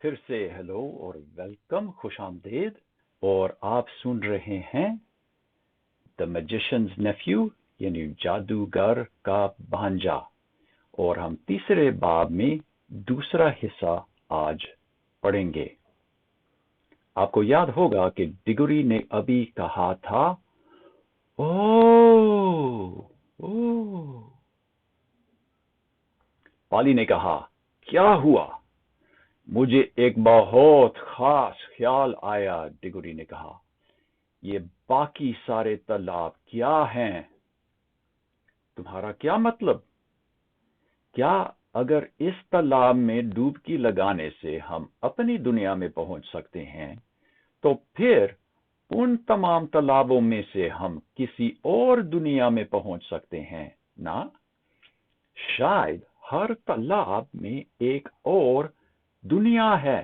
پھر سے ہیلو اور ویلکم، خوش آمدید۔ اور آپ سن رہے ہیں دا میجیشنز نیفیو، یعنی جادوگر کا بھانجا، اور ہم تیسرے باب میں دوسرا حصہ آج پڑھیں گے۔ آپ کو یاد ہوگا کہ ڈگوری نے ابھی کہا تھا او۔ پالی نے کہا کیا ہوا؟ مجھے ایک بہت خاص خیال آیا، ڈگوری نے کہا۔ یہ باقی سارے تالاب کیا ہیں؟ تمہارا کیا مطلب؟ کیا اگر اس تالاب میں ڈوبکی لگانے سے ہم اپنی دنیا میں پہنچ سکتے ہیں تو پھر ان تمام تالابوں میں سے ہم کسی اور دنیا میں پہنچ سکتے ہیں نا؟ شاید ہر تالاب میں ایک اور دنیا ہے،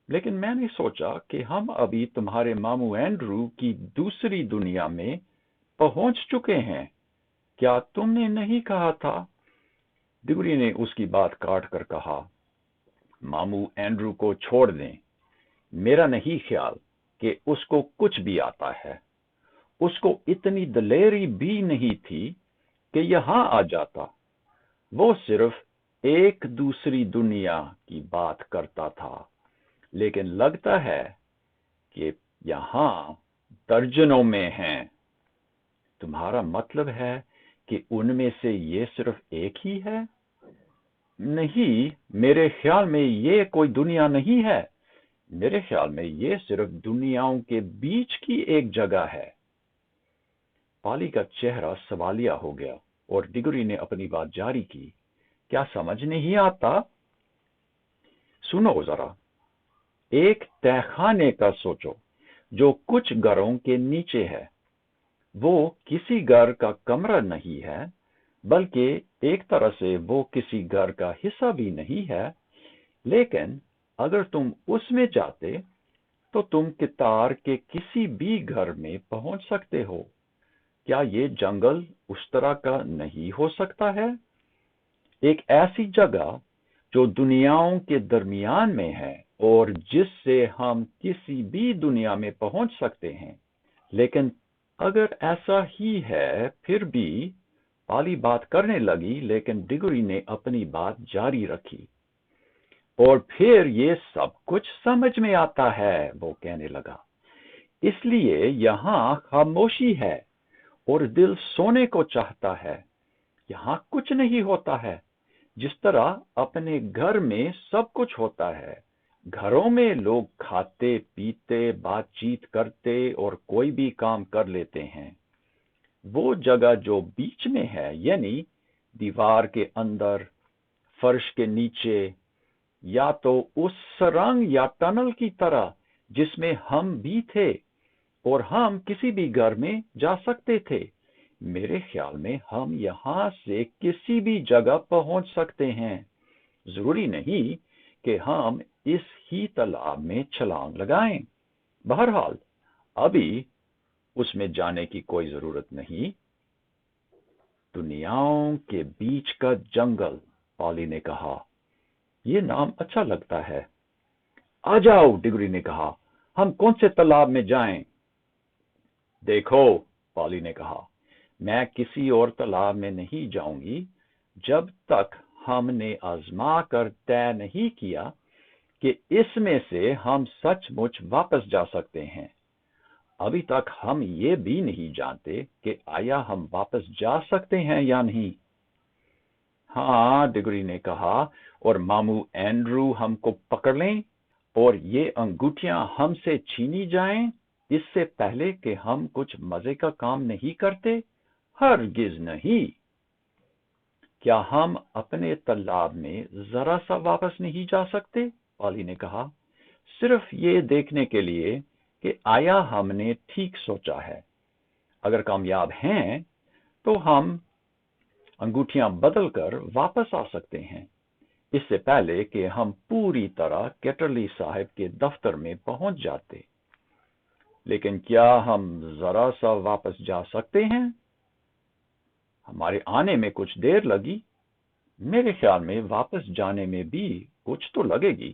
لیکن میں نے سوچا کہ ہم ابھی تمہارے ماموں اینڈرو کی دوسری دنیا میں پہنچ چکے ہیں۔ کیا تم نے نہیں کہا تھا؟ ڈگوری نے اس کی بات کاٹ کر کہا، ماموں اینڈرو کو چھوڑ دیں، میرا نہیں خیال کہ اس کو کچھ بھی آتا ہے۔ اس کو اتنی دلیری بھی نہیں تھی کہ یہاں آ جاتا۔ وہ صرف ایک دوسری دنیا کی بات کرتا تھا، لیکن لگتا ہے کہ یہاں درجنوں میں ہیں۔ تمہارا مطلب ہے کہ ان میں سے یہ صرف ایک ہی ہے؟ نہیں، میرے خیال میں یہ کوئی دنیا نہیں ہے۔ میرے خیال میں یہ صرف دنیاؤں کے بیچ کی ایک جگہ ہے۔ پالی کا چہرہ سوالیہ ہو گیا اور ڈگوری نے اپنی بات جاری کی، کیا سمجھ نہیں آتا؟ سنو ذرا، ایک تہہ خانے کا سوچو جو کچھ گھروں کے نیچے ہے۔ وہ کسی گھر کا کمرہ نہیں ہے، بلکہ ایک طرح سے وہ کسی گھر کا حصہ بھی نہیں ہے، لیکن اگر تم اس میں جاتے تو تم قطار کے کسی بھی گھر میں پہنچ سکتے ہو۔ کیا یہ جنگل اس طرح کا نہیں ہو سکتا ہے؟ ایک ایسی جگہ جو دنیاؤں کے درمیان میں ہے اور جس سے ہم کسی بھی دنیا میں پہنچ سکتے ہیں۔ لیکن اگر ایسا ہی ہے پھر بھی، پالی بات کرنے لگی، لیکن ڈگوری نے اپنی بات جاری رکھی۔ اور پھر یہ سب کچھ سمجھ میں آتا ہے، وہ کہنے لگا۔ اس لیے یہاں خاموشی ہے اور دل سونے کو چاہتا ہے۔ یہاں کچھ نہیں ہوتا ہے، جس طرح اپنے گھر میں سب کچھ ہوتا ہے۔ گھروں میں لوگ کھاتے پیتے، بات چیت کرتے اور کوئی بھی کام کر لیتے ہیں۔ وہ جگہ جو بیچ میں ہے، یعنی دیوار کے اندر، فرش کے نیچے، یا تو اس سرنگ یا ٹنل کی طرح جس میں ہم بھی تھے اور ہم کسی بھی گھر میں جا سکتے تھے۔ میرے خیال میں ہم یہاں سے کسی بھی جگہ پہنچ سکتے ہیں۔ ضروری نہیں کہ ہم اس ہی تالاب میں چھلانگ لگائیں۔ بہرحال ابھی اس میں جانے کی کوئی ضرورت نہیں۔ دنیاؤں کے بیچ کا جنگل، پالی نے کہا، یہ نام اچھا لگتا ہے۔ آ جاؤ، ڈگوری نے کہا، ہم کون سے تالاب میں جائیں؟ دیکھو، پالی نے کہا، میں کسی اور تالاب میں نہیں جاؤں گی جب تک ہم نے آزما کر طے نہیں کیا کہ اس میں سے ہم سچ مچ واپس جا سکتے ہیں۔ ابھی تک ہم یہ بھی نہیں جانتے کہ آیا ہم واپس جا سکتے ہیں یا نہیں۔ ہاں، ڈگوری نے کہا، اور ماموں اینڈرو ہم کو پکڑ لیں اور یہ انگوٹھیاں ہم سے چھینی جائیں اس سے پہلے کہ ہم کچھ مزے کا کام نہیں کرتے؟ ہرگز نہیں۔ کیا ہم اپنے تالاب میں ذرا سا واپس نہیں جا سکتے؟ پالی نے کہا، صرف یہ دیکھنے کے لیے کہ آیا ہم نے ٹھیک سوچا ہے۔ اگر کامیاب ہیں تو ہم انگوٹھیاں بدل کر واپس آ سکتے ہیں، اس سے پہلے کہ ہم پوری طرح کیٹرلی صاحب کے دفتر میں پہنچ جاتے۔ لیکن کیا ہم ذرا سا واپس جا سکتے ہیں؟ ہمارے آنے میں کچھ دیر لگی۔ میرے خیال میں واپس جانے میں بھی کچھ تو لگے گی۔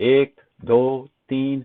1 2 3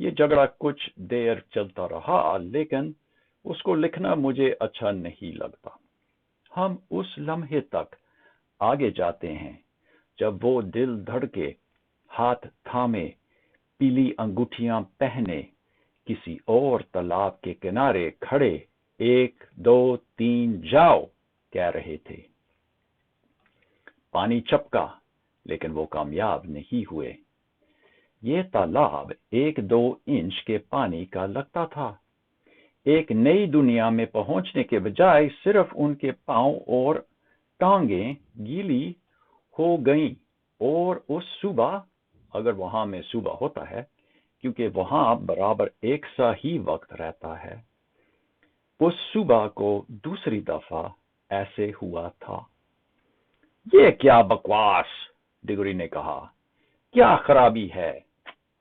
یہ جھگڑا کچھ دیر چلتا رہا، لیکن اس کو لکھنا مجھے اچھا نہیں لگتا۔ ہم اس لمحے تک آگے جاتے ہیں جب وہ دل دھڑکے، ہاتھ تھامے، پیلی انگوٹھیاں پہنے، کسی اور تالاب کے کنارے کھڑے 1 2 3 جاؤ کہہ رہے تھے۔ پانی چپکا، لیکن وہ کامیاب نہیں ہوئے۔ یہ تالاب 1-2 انچ کے پانی کا لگتا تھا۔ ایک نئی دنیا میں پہنچنے کے بجائے صرف ان کے پاؤں اور ٹانگیں گیلی ہو گئیں، اور اس صبح، اگر وہاں میں صبح ہوتا ہے کیونکہ وہاں برابر ایک سا ہی وقت رہتا ہے، اس صبح کو دوسری دفعہ ایسے ہوا تھا۔ یہ کیا بکواس، ڈگری نے کہا، کیا خرابی ہے؟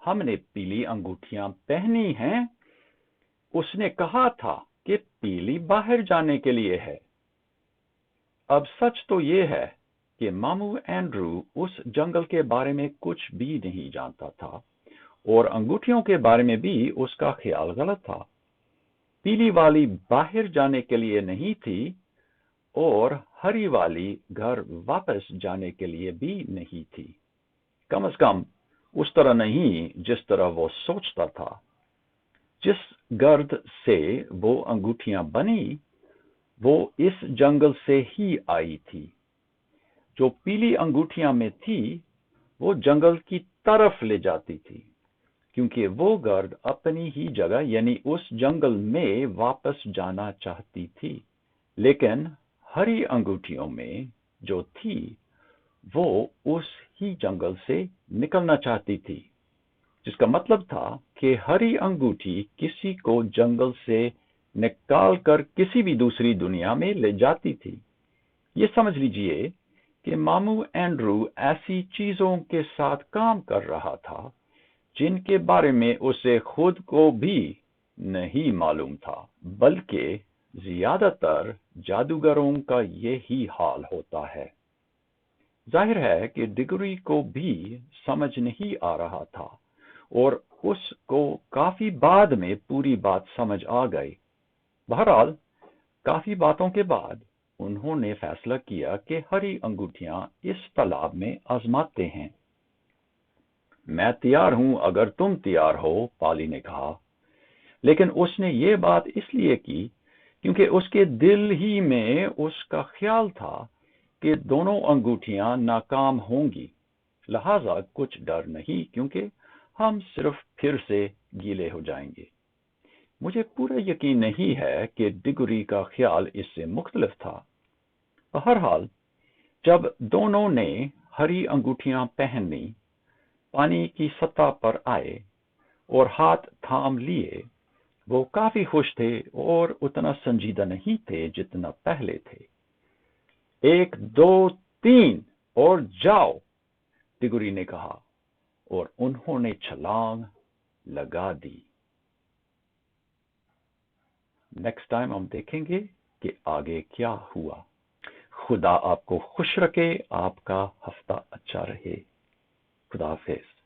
ہم نے پیلی انگوٹھیاں پہنی ہیں۔ اس نے کہا تھا کہ پیلی باہر جانے کے لیے ہے۔ اب سچ تو یہ ہے کہ ماموں اینڈریو اس جنگل کے بارے میں کچھ بھی نہیں جانتا تھا، اور انگوٹھیوں کے بارے میں بھی اس کا خیال غلط تھا۔ پیلی والی باہر جانے کے لیے نہیں تھی، اور ہری والی گھر واپس جانے کے لیے بھی نہیں تھی، کم از کم اس طرح نہیں جس طرح وہ سوچتا تھا۔ جس گرد سے وہ انگوٹھیاں بنی وہ اس جنگل سے ہی آئی تھی۔ جو پیلی انگوٹھیاں میں تھی وہ جنگل کی طرف لے جاتی تھی، کیونکہ وہ گرد اپنی ہی جگہ یعنی اس جنگل میں واپس جانا چاہتی تھی، لیکن ہری انگوٹھیوں میں جو تھی وہ اس ہی جنگل سے نکلنا چاہتی تھی، جس کا مطلب تھا کہ ہری انگوٹھی کسی کو جنگل سے نکال کر کسی بھی دوسری دنیا میں لے جاتی تھی۔ یہ سمجھ لیجئے کہ ماموں اینڈریو ایسی چیزوں کے ساتھ کام کر رہا تھا جن کے بارے میں اسے خود کو بھی نہیں معلوم تھا، بلکہ زیادہ تر جادوگروں کا یہی حال ہوتا ہے۔ ظاہر ہے کہ ڈگری کو بھی سمجھ نہیں آ رہا تھا، اور اس کو کافی بعد میں پوری بات سمجھ آ گئی۔ بہرحال کافی باتوں کے بعد انہوں نے فیصلہ کیا کہ ہری انگوٹھیاں اس تالاب میں آزماتے ہیں۔ میں تیار ہوں اگر تم تیار ہو، پالی نے کہا، لیکن اس نے یہ بات اس لیے کی کیونکہ اس کے دل ہی میں اس کا خیال تھا کہ دونوں انگوٹھیاں ناکام ہوں گی، لہذا کچھ ڈر نہیں کیونکہ ہم صرف پھر سے گیلے ہو جائیں گے۔ مجھے پورا یقین نہیں ہے کہ ڈگری کا خیال اس سے مختلف تھا۔ بہرحال جب دونوں نے ہری انگوٹھیاں پہن لیں، پانی کی سطح پر آئے اور ہاتھ تھام لیے، وہ کافی خوش تھے اور اتنا سنجیدہ نہیں تھے جتنا پہلے تھے۔ 1 2 3 اور جاؤ، ڈگری نے کہا، اور انہوں نے چھلانگ لگا دی۔ نیکسٹ ٹائم ہم دیکھیں گے کہ آگے کیا ہوا۔ خدا آپ کو خوش رکھے، آپ کا ہفتہ اچھا رہے۔ خدا حافظ۔